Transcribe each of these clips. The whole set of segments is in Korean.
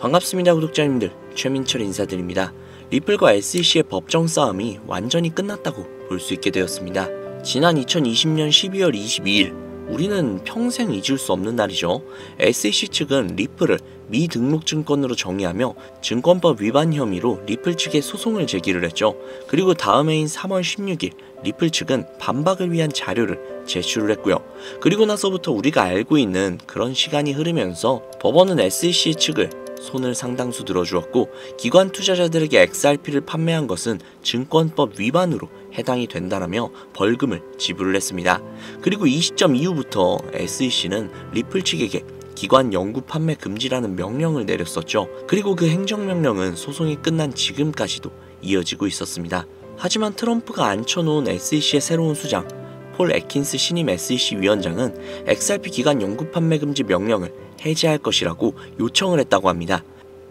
반갑습니다 구독자님들, 최민철 인사드립니다. 리플과 SEC의 법정 싸움이 완전히 끝났다고 볼 수 있게 되었습니다. 지난 2020년 12월 22일 우리는 평생 잊을 수 없는 날이죠. SEC 측은 리플을 미등록 증권으로 정의하며 증권법 위반 혐의로 리플 측에 소송을 제기를 했죠. 그리고 다음 해인 3월 16일 리플 측은 반박을 위한 자료를 제출을 했고요. 그리고 나서부터 우리가 알고 있는 그런 시간이 흐르면서 법원은 SEC 측을 손을 상당수 들어주었고, 기관 투자자들에게 XRP를 판매한 것은 증권법 위반으로 해당이 된다라며 벌금을 지불을 했습니다. 그리고 이 시점 이후부터 SEC는 리플 측에게 기관 영구 판매 금지라는 명령을 내렸었죠. 그리고 그 행정명령은 소송이 끝난 지금까지도 이어지고 있었습니다. 하지만 트럼프가 앉혀놓은 SEC의 새로운 수장 폴 애킨스 신임 SEC 위원장은 XRP 기관 영구 판매 금지 명령을 해제할 것이라고 요청을 했다고 합니다.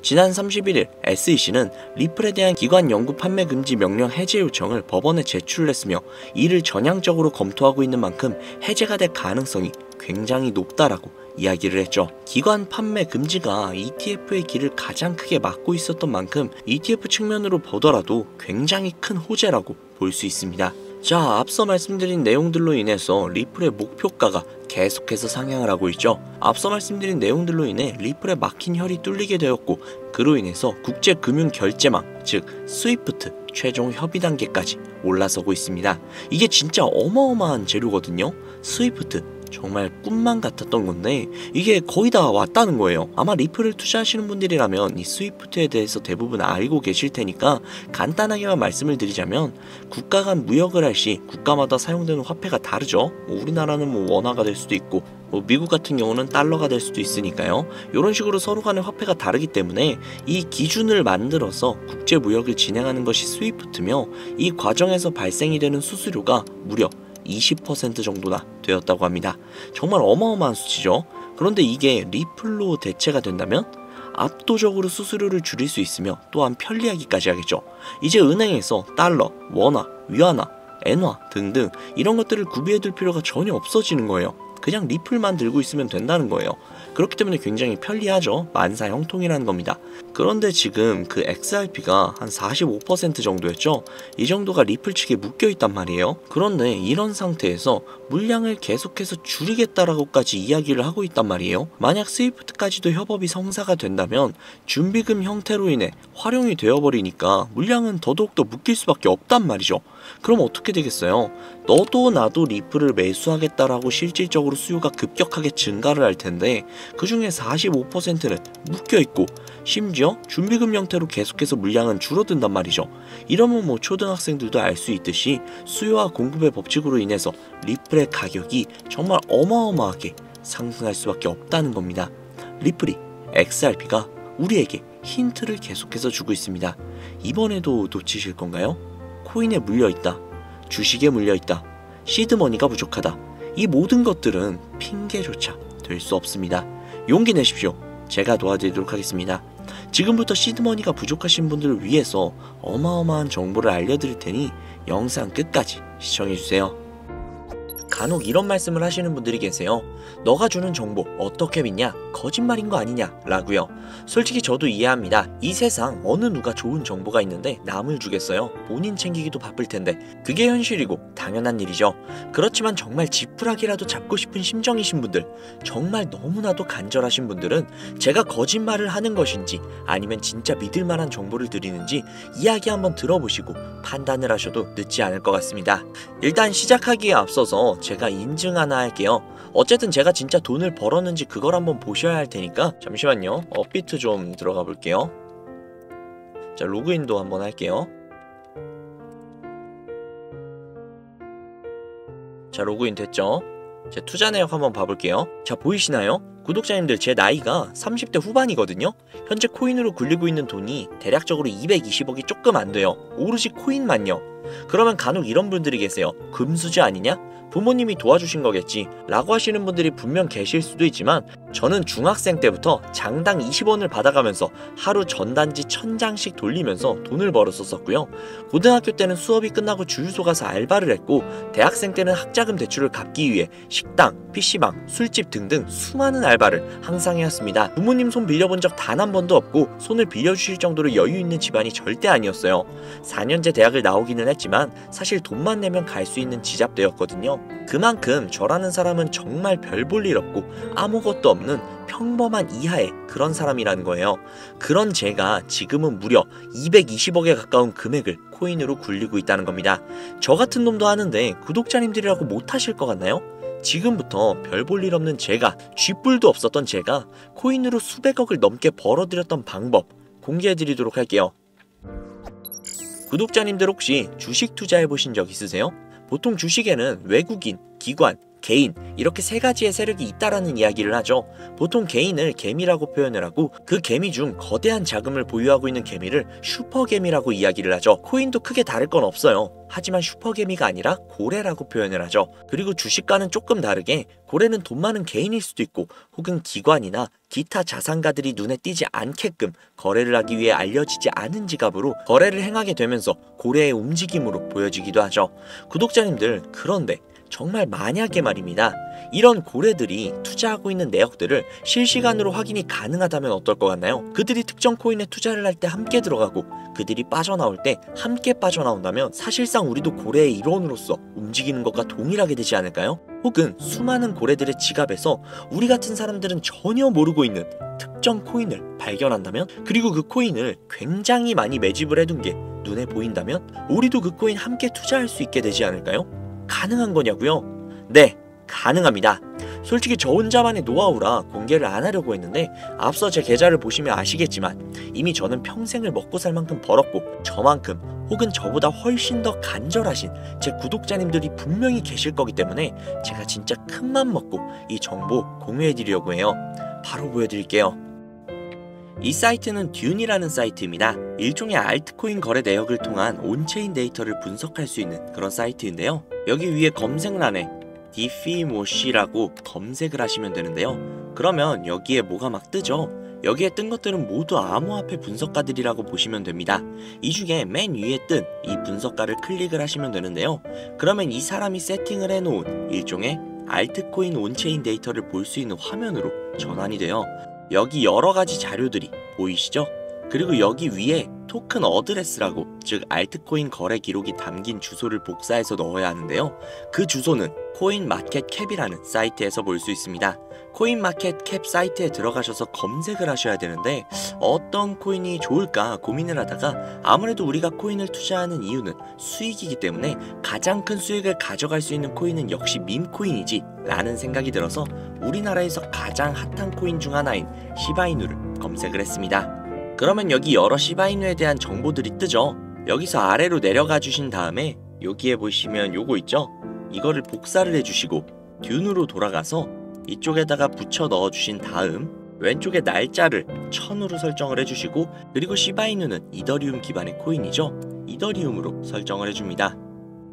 지난 31일 SEC는 리플에 대한 기관 영구 판매 금지 명령 해제 요청을 법원에 제출을 했으며, 이를 전향적으로 검토하고 있는 만큼 해제가 될 가능성이 굉장히 높다라고 이야기를 했죠. 기관 판매 금지가 ETF의 길을 가장 크게 막고 있었던 만큼 ETF 측면으로 보더라도 굉장히 큰 호재라고 볼 수 있습니다. 자, 앞서 말씀드린 내용들로 인해서 리플의 목표가가 계속해서 상향을 하고 있죠. 앞서 말씀드린 내용들로 인해 리플의 막힌 혈이 뚫리게 되었고, 그로 인해서 국제금융결제망 즉 스위프트 최종 협의 단계까지 올라서고 있습니다. 이게 진짜 어마어마한 재료거든요. 스위프트 정말 꿈만 같았던 건데 이게 거의 다 왔다는 거예요. 아마 리플을 투자하시는 분들이라면 이 스위프트에 대해서 대부분 알고 계실 테니까 간단하게만 말씀을 드리자면, 국가 간 무역을 할 시 국가마다 사용되는 화폐가 다르죠. 우리나라는 원화가 될 수도 있고 미국 같은 경우는 달러가 될 수도 있으니까요. 이런 식으로 서로 간의 화폐가 다르기 때문에 이 기준을 만들어서 국제 무역을 진행하는 것이 스위프트며, 이 과정에서 발생이 되는 수수료가 무려 20% 정도나 되었다고 합니다. 정말 어마어마한 수치죠. 그런데 이게 리플로 대체가 된다면 압도적으로 수수료를 줄일 수 있으며 또한 편리하기까지 하겠죠. 이제 은행에서 달러, 원화, 위안화, 엔화 등등 이런 것들을 구비해둘 필요가 전혀 없어지는 거예요. 그냥 리플만 들고 있으면 된다는 거예요. 그렇기 때문에 굉장히 편리하죠. 만사 형통이라는 겁니다. 그런데 지금 그 XRP가 한 45% 정도였죠. 이 정도가 리플 측에 묶여있단 말이에요. 그런데 이런 상태에서 물량을 계속해서 줄이겠다라고까지 이야기를 하고 있단 말이에요. 만약 스위프트까지도 협업이 성사가 된다면 준비금 형태로 인해 활용이 되어버리니까 물량은 더더욱더 묶일 수밖에 없단 말이죠. 그럼 어떻게 되겠어요? 너도 나도 리플을 매수하겠다라고 실질적으로 수요가 급격하게 증가를 할 텐데, 그 중에 45%는 묶여있고 심지어 준비금 형태로 계속해서 물량은 줄어든단 말이죠. 이러면 초등학생들도 알 수 있듯이 수요와 공급의 법칙으로 인해서 리플의 가격이 정말 어마어마하게 상승할 수밖에 없다는 겁니다. 리플이 XRP가 우리에게 힌트를 계속해서 주고 있습니다. 이번에도 놓치실 건가요? 코인에 물려있다, 주식에 물려있다, 시드머니가 부족하다, 이 모든 것들은 핑계조차 될 수 없습니다. 용기 내십시오. 제가 도와드리도록 하겠습니다. 지금부터 시드머니가 부족하신 분들을 위해서 어마어마한 정보를 알려드릴 테니 영상 끝까지 시청해주세요. 간혹 이런 말씀을 하시는 분들이 계세요. 너가 주는 정보 어떻게 믿냐? 거짓말인 거 아니냐? 라고요. 솔직히 저도 이해합니다. 이 세상 어느 누가 좋은 정보가 있는데 남을 주겠어요? 본인 챙기기도 바쁠 텐데. 그게 현실이고 당연한 일이죠. 그렇지만 정말 지푸라기라도 잡고 싶은 심정이신 분들, 정말 너무나도 간절하신 분들은 제가 거짓말을 하는 것인지 아니면 진짜 믿을 만한 정보를 드리는지 이야기 한번 들어보시고 판단을 하셔도 늦지 않을 것 같습니다. 일단 시작하기에 앞서서 제가 인증 하나 할게요. 어쨌든 제가 진짜 돈을 벌었는지 그걸 한번 보셔야 할 테니까 잠시만요. 업비트 좀 들어가 볼게요. 자, 로그인도 한번 할게요. 자, 로그인 됐죠? 제 투자 내역 한번 봐볼게요. 자, 보이시나요? 구독자님들, 제 나이가 30대 후반이거든요. 현재 코인으로 굴리고 있는 돈이 대략적으로 220억이 조금 안 돼요. 오로지 코인만요. 그러면 간혹 이런 분들이 계세요. 금수저 아니냐? 부모님이 도와주신 거겠지 라고 하시는 분들이 분명 계실 수도 있지만, 저는 중학생 때부터 장당 20원을 받아가면서 하루 전단지 1000장씩 돌리면서 돈을 벌었었고요. 고등학교 때는 수업이 끝나고 주유소 가서 알바를 했고, 대학생 때는 학자금 대출을 갚기 위해 식당, PC방, 술집 등등 수많은 알바를 항상 해왔습니다. 부모님 손 빌려본 적 단 한 번도 없고 손을 빌려주실 정도로 여유 있는 집안이 절대 아니었어요. 4년제 대학을 나오기는 했지만 사실 돈만 내면 갈 수 있는 지잡대였거든요. 그만큼 저라는 사람은 정말 별 볼 일 없고 아무것도 없는 평범한 이하의 그런 사람이라는 거예요. 그런 제가 지금은 무려 220억에 가까운 금액을 코인으로 굴리고 있다는 겁니다. 저 같은 놈도 하는데 구독자님들이라고 못하실 것 같나요? 지금부터 별 볼 일 없는 제가, 쥐뿔도 없었던 제가 코인으로 수백억을 넘게 벌어들였던 방법 공개해드리도록 할게요. 구독자님들 혹시 주식 투자해보신 적 있으세요? 보통 주식에는 외국인, 기관, 개인 이렇게 세 가지의 세력이 있다라는 이야기를 하죠. 보통 개인을 개미라고 표현을 하고, 그 개미 중 거대한 자금을 보유하고 있는 개미를 슈퍼개미라고 이야기를 하죠. 코인도 크게 다를 건 없어요. 하지만 슈퍼개미가 아니라 고래라고 표현을 하죠. 그리고 주식과는 조금 다르게 고래는 돈 많은 개인일 수도 있고, 혹은 기관이나 기타 자산가들이 눈에 띄지 않게끔 거래를 하기 위해 알려지지 않은 지갑으로 거래를 행하게 되면서 고래의 움직임으로 보여지기도 하죠. 구독자님들, 그런데 정말 만약에 말입니다, 이런 고래들이 투자하고 있는 내역들을 실시간으로 확인이 가능하다면 어떨 것 같나요? 그들이 특정 코인에 투자를 할 때 함께 들어가고 그들이 빠져나올 때 함께 빠져나온다면 사실상 우리도 고래의 일원으로서 움직이는 것과 동일하게 되지 않을까요? 혹은 수많은 고래들의 지갑에서 우리 같은 사람들은 전혀 모르고 있는 특정 코인을 발견한다면, 그리고 그 코인을 굉장히 많이 매집을 해둔 게 눈에 보인다면 우리도 그 코인 함께 투자할 수 있게 되지 않을까요? 가능한 거냐고요? 네, 가능합니다. 솔직히 저 혼자만의 노하우라 공개를 안 하려고 했는데, 앞서 제 계좌를 보시면 아시겠지만 이미 저는 평생을 먹고 살 만큼 벌었고, 저만큼 혹은 저보다 훨씬 더 간절하신 제 구독자님들이 분명히 계실 거기 때문에 제가 진짜 큰맘 먹고 이 정보 공유해드리려고 해요. 바로 보여드릴게요. 이 사이트는 듄이라는 사이트입니다. 일종의 알트코인 거래 내역을 통한 온체인 데이터를 분석할 수 있는 그런 사이트인데요. 여기 위에 검색란에 디피모시라고 검색을 하시면 되는데요. 그러면 여기에 뭐가 막 뜨죠? 여기에 뜬 것들은 모두 암호화폐 분석가들이라고 보시면 됩니다. 이 중에 맨 위에 뜬 이 분석가를 클릭을 하시면 되는데요. 그러면 이 사람이 세팅을 해놓은 일종의 알트코인 온체인 데이터를 볼 수 있는 화면으로 전환이 돼요. 여기 여러가지 자료들이 보이시죠? 그리고 여기 위에 토큰 어드레스라고, 즉 알트코인 거래 기록이 담긴 주소를 복사해서 넣어야 하는데요. 그 주소는 코인마켓캡이라는 사이트에서 볼 수 있습니다. 코인마켓캡 사이트에 들어가셔서 검색을 하셔야 되는데, 어떤 코인이 좋을까 고민을 하다가 아무래도 우리가 코인을 투자하는 이유는 수익이기 때문에 가장 큰 수익을 가져갈 수 있는 코인은 역시 밈코인이지 라는 생각이 들어서 우리나라에서 가장 핫한 코인 중 하나인 시바이누를 검색을 했습니다. 그러면 여기 여러 시바이누에 대한 정보들이 뜨죠. 여기서 아래로 내려가 주신 다음에 여기에 보시면 요거 있죠? 이거를 복사를 해주시고 듄으로 돌아가서 이쪽에다가 붙여 넣어 주신 다음 왼쪽에 날짜를 1000으로 설정을 해주시고, 그리고 시바이누는 이더리움 기반의 코인이죠. 이더리움으로 설정을 해줍니다.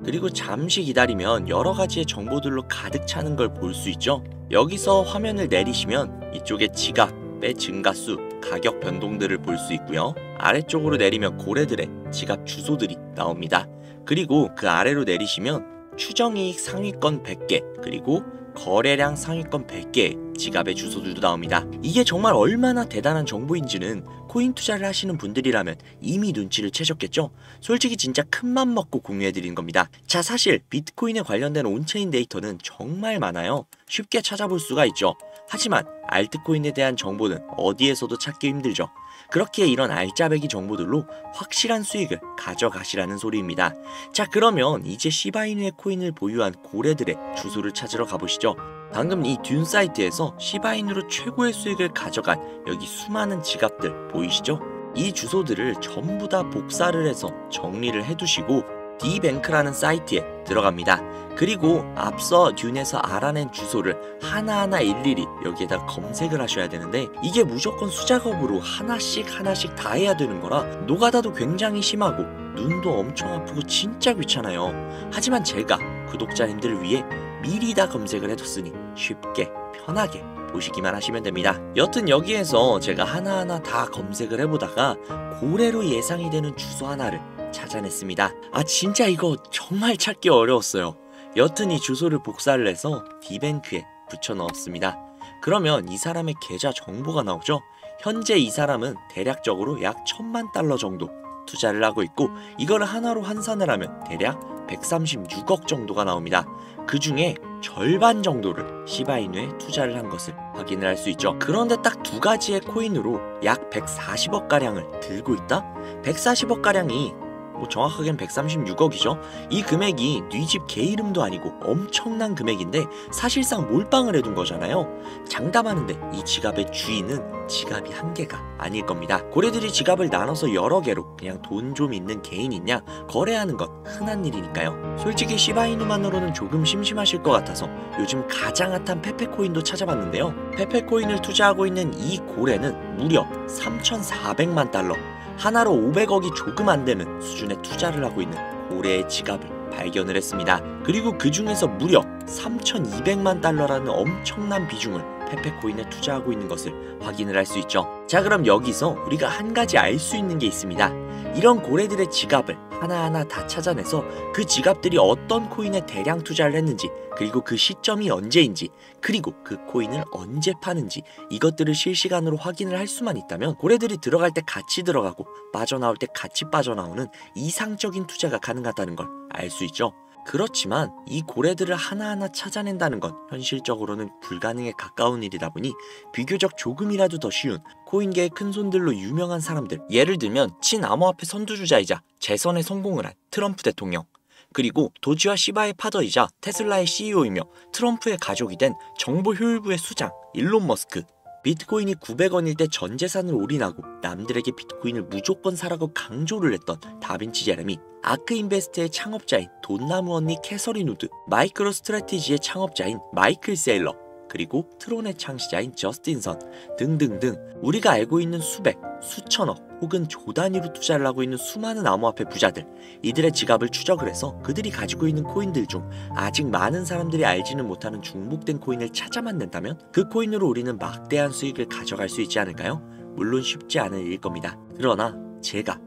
그리고 잠시 기다리면 여러가지의 정보들로 가득 차는 걸 볼 수 있죠. 여기서 화면을 내리시면 이쪽에 지갑의 증가수, 가격 변동들을 볼 수 있고요. 아래쪽으로 내리면 고래들의 지갑 주소들이 나옵니다. 그리고 그 아래로 내리시면 추정이익 상위권 100개, 그리고 거래량 상위권 100개의 지갑의 주소들도 나옵니다. 이게 정말 얼마나 대단한 정보인지는 코인 투자를 하시는 분들이라면 이미 눈치를 채셨겠죠? 솔직히 진짜 큰맘 먹고 공유해드린 겁니다. 자, 사실 비트코인에 관련된 온체인 데이터는 정말 많아요. 쉽게 찾아볼 수가 있죠. 하지만 알트코인에 대한 정보는 어디에서도 찾기 힘들죠. 그렇기에 이런 알짜배기 정보들로 확실한 수익을 가져가시라는 소리입니다. 자, 그러면 이제 시바이누의 코인을 보유한 고래들의 주소를 찾으러 가보시죠. 방금 이 듄 사이트에서 시바이누로 최고의 수익을 가져간 여기 수많은 지갑들 보이시죠? 이 주소들을 전부 다 복사를 해서 정리를 해두시고 디뱅크라는 사이트에 들어갑니다. 그리고 앞서 듄에서 알아낸 주소를 하나하나 일일이 여기에다 검색을 하셔야 되는데, 이게 무조건 수작업으로 하나씩 다 해야 되는 거라 노가다도 굉장히 심하고 눈도 엄청 아프고 진짜 귀찮아요. 하지만 제가 구독자님들을 위해 미리 다 검색을 해뒀으니 쉽게 편하게 보시기만 하시면 됩니다. 여튼 여기에서 제가 하나하나 다 검색을 해보다가 고래로 예상이 되는 주소 하나를 찾아냈습니다. 진짜 이거 정말 찾기 어려웠어요. 여튼 이 주소를 복사를 해서 디뱅크에 붙여 넣었습니다. 그러면 이 사람의 계좌 정보가 나오죠. 현재 이 사람은 대략적으로 약 1000만 달러 정도 투자를 하고 있고, 이거를 하나로 환산을 하면 대략 136억 정도가 나옵니다. 그 중에 절반 정도를 시바이누에 투자를 한 것을 확인을 할 수 있죠. 그런데 딱 두 가지의 코인으로 약 140억 가량을 들고 있다? 140억 가량이 정확하게는 136억이죠. 이 금액이 네 집 개 이름도 아니고 엄청난 금액인데 사실상 몰빵을 해둔 거잖아요. 장담하는데 이 지갑의 주인은 지갑이 한 개가 아닐 겁니다. 고래들이 지갑을 나눠서 여러 개로 그냥 돈 좀 있는 개인 있냐 거래하는 건 흔한 일이니까요. 솔직히 시바이누만으로는 조금 심심하실 것 같아서 요즘 가장 핫한 페페코인도 찾아봤는데요. 페페코인을 투자하고 있는 이 고래는 무려 3,400만 달러, 하나로 500억이 조금 안 되는 수준의 투자를 하고 있는 고래의 지갑을 발견을 했습니다. 그리고 그 중에서 무려 3,200만 달러라는 엄청난 비중을 페페코인에 투자하고 있는 것을 확인을 할 수 있죠. 자, 그럼 여기서 우리가 한 가지 알 수 있는 게 있습니다. 이런 고래들의 지갑을 하나하나 다 찾아내서 그 지갑들이 어떤 코인에 대량 투자를 했는지, 그리고 그 시점이 언제인지, 그리고 그 코인을 언제 파는지, 이것들을 실시간으로 확인을 할 수만 있다면 고래들이 들어갈 때 같이 들어가고 빠져나올 때 같이 빠져나오는 이상적인 투자가 가능하다는 걸 알 수 있죠. 그렇지만 이 고래들을 하나하나 찾아낸다는 건 현실적으로는 불가능에 가까운 일이다 보니 비교적 조금이라도 더 쉬운 코인계의 큰손들로 유명한 사람들, 예를 들면 친암호화폐 선두주자이자 재선에 성공을 한 트럼프 대통령, 그리고 도지와 시바의 파더이자 테슬라의 CEO이며 트럼프의 가족이 된 정보효율부의 수장 일론 머스크, 비트코인이 900원일 때 전 재산을 올인하고 남들에게 비트코인을 무조건 사라고 강조를 했던 다빈치 제레미, 아크인베스트의 창업자인 돈나무 언니 캐서린 우드, 마이크로 스트래티지의 창업자인 마이클 세일러, 그리고 트론의 창시자인 저스틴 선 등등등 우리가 알고 있는 수백, 수천억 혹은 조 단위로 투자를 하고 있는 수많은 암호화폐 부자들, 이들의 지갑을 추적을 해서 그들이 가지고 있는 코인들 중 아직 많은 사람들이 알지는 못하는 중복된 코인을 찾아만 낸다면 그 코인으로 우리는 막대한 수익을 가져갈 수 있지 않을까요? 물론 쉽지 않은 일일 겁니다. 그러나 제가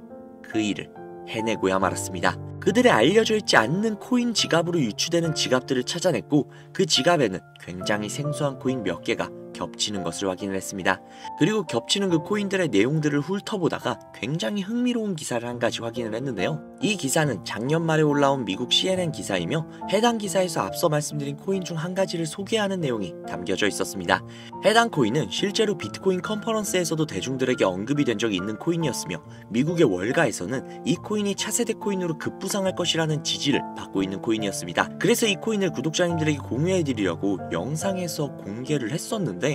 그 일을 해내고야 말았습니다. 그들의 알려져 있지 않는 코인 지갑으로 유추되는 지갑들을 찾아냈고, 그 지갑에는 굉장히 생소한 코인 몇 개가 겹치는 것을 확인을 했습니다. 그리고 겹치는 그 코인들의 내용들을 훑어보다가 굉장히 흥미로운 기사를 한 가지 확인을 했는데요. 이 기사는 작년 말에 올라온 미국 CNN 기사이며 해당 기사에서 앞서 말씀드린 코인 중 한 가지를 소개하는 내용이 담겨져 있었습니다. 해당 코인은 실제로 비트코인 컨퍼런스에서도 대중들에게 언급이 된 적이 있는 코인이었으며 미국의 월가에서는 이 코인이 차세대 코인으로 급부상할 것이라는 지지를 받고 있는 코인이었습니다. 그래서 이 코인을 구독자님들에게 공유해드리려고 영상에서 공개를 했었는데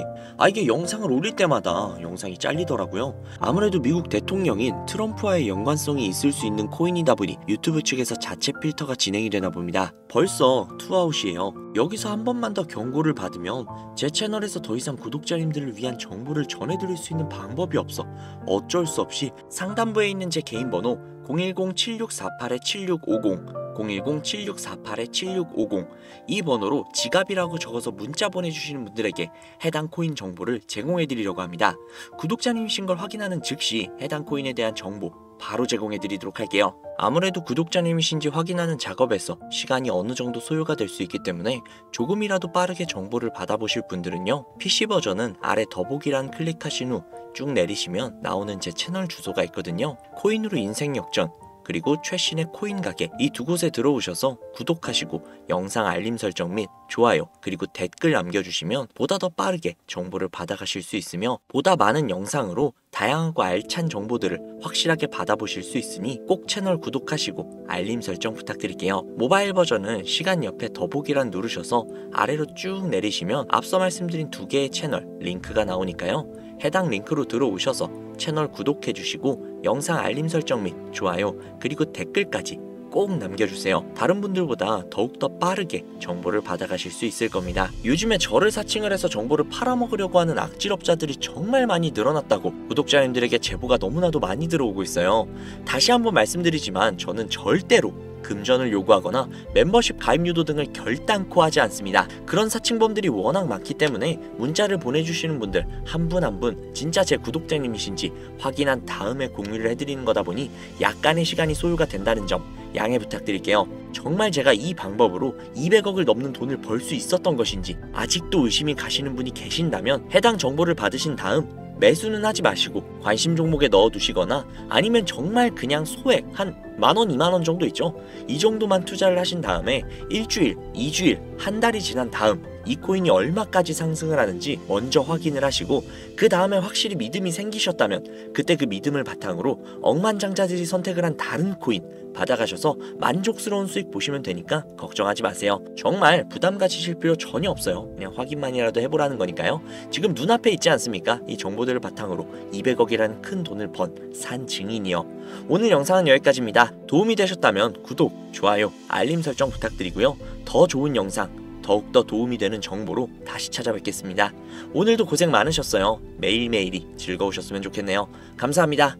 이게 영상을 올릴 때마다 영상이 잘리더라고요. 아무래도 미국 대통령인 트럼프와의 연관성이 있을 수 있는 코인이다 보니 유튜브 측에서 자체 필터가 진행이 되나 봅니다. 벌써 투아웃이에요. 여기서 한 번만 더 경고를 받으면 제 채널에서 더 이상 구독자님들을 위한 정보를 전해드릴 수 있는 방법이 없어 어쩔 수 없이 상단부에 있는 제 개인 번호 010-7648-7650 010-7648-7650 이 번호로 지갑이라고 적어서 문자 보내주시는 분들에게 해당 코인 정보를 제공해드리려고 합니다. 구독자님이신 걸 확인하는 즉시 해당 코인에 대한 정보 바로 제공해드리도록 할게요. 아무래도 구독자님이신지 확인하는 작업에서 시간이 어느 정도 소요가 될 수 있기 때문에 조금이라도 빠르게 정보를 받아보실 분들은요, PC 버전은 아래 더보기란 클릭하신 후 쭉 내리시면 나오는 제 채널 주소가 있거든요. 코인으로 인생 역전, 그리고 최신의 코인 가게, 이 두 곳에 들어오셔서 구독하시고 영상 알림 설정 및 좋아요 그리고 댓글 남겨주시면 보다 더 빠르게 정보를 받아가실 수 있으며 보다 많은 영상으로 다양하고 알찬 정보들을 확실하게 받아보실 수 있으니 꼭 채널 구독하시고 알림 설정 부탁드릴게요. 모바일 버전은 시간 옆에 더보기란 누르셔서 아래로 쭉 내리시면 앞서 말씀드린 두 개의 채널 링크가 나오니까요. 해당 링크로 들어오셔서 채널 구독해주시고 영상 알림 설정 및 좋아요 그리고 댓글까지 꼭 남겨주세요. 다른 분들보다 더욱더 빠르게 정보를 받아가실 수 있을 겁니다. 요즘에 저를 사칭을 해서 정보를 팔아먹으려고 하는 악질업자들이 정말 많이 늘어났다고 구독자님들에게 제보가 너무나도 많이 들어오고 있어요. 다시 한번 말씀드리지만 저는 절대로 금전을 요구하거나 멤버십 가입 유도 등을 결단코 하지 않습니다. 그런 사칭범들이 워낙 많기 때문에 문자를 보내주시는 분들 한 분 한 분 진짜 제 구독자님이신지 확인한 다음에 공유를 해드리는 거다 보니 약간의 시간이 소요가 된다는 점 양해 부탁드릴게요. 정말 제가 이 방법으로 200억을 넘는 돈을 벌 수 있었던 것인지 아직도 의심이 가시는 분이 계신다면 해당 정보를 받으신 다음 매수는 하지 마시고 관심 종목에 넣어두시거나 아니면 정말 그냥 소액 한 만원, 2만원 정도 있죠? 이 정도만 투자를 하신 다음에 일주일, 2주일, 한 달이 지난 다음 이 코인이 얼마까지 상승을 하는지 먼저 확인을 하시고 그 다음에 확실히 믿음이 생기셨다면 그때 그 믿음을 바탕으로 억만장자들이 선택을 한 다른 코인 받아가셔서 만족스러운 수익 보시면 되니까 걱정하지 마세요. 정말 부담 가지실 필요 전혀 없어요. 그냥 확인만이라도 해보라는 거니까요. 지금 눈앞에 있지 않습니까? 이 정보들을 바탕으로 200억이라는 큰 돈을 번 산 증인이요. 오늘 영상은 여기까지입니다. 도움이 되셨다면 구독, 좋아요, 알림 설정 부탁드리고요. 더 좋은 영상 더욱더 도움이 되는 정보로 다시 찾아뵙겠습니다. 오늘도 고생 많으셨어요. 매일매일이 즐거우셨으면 좋겠네요. 감사합니다.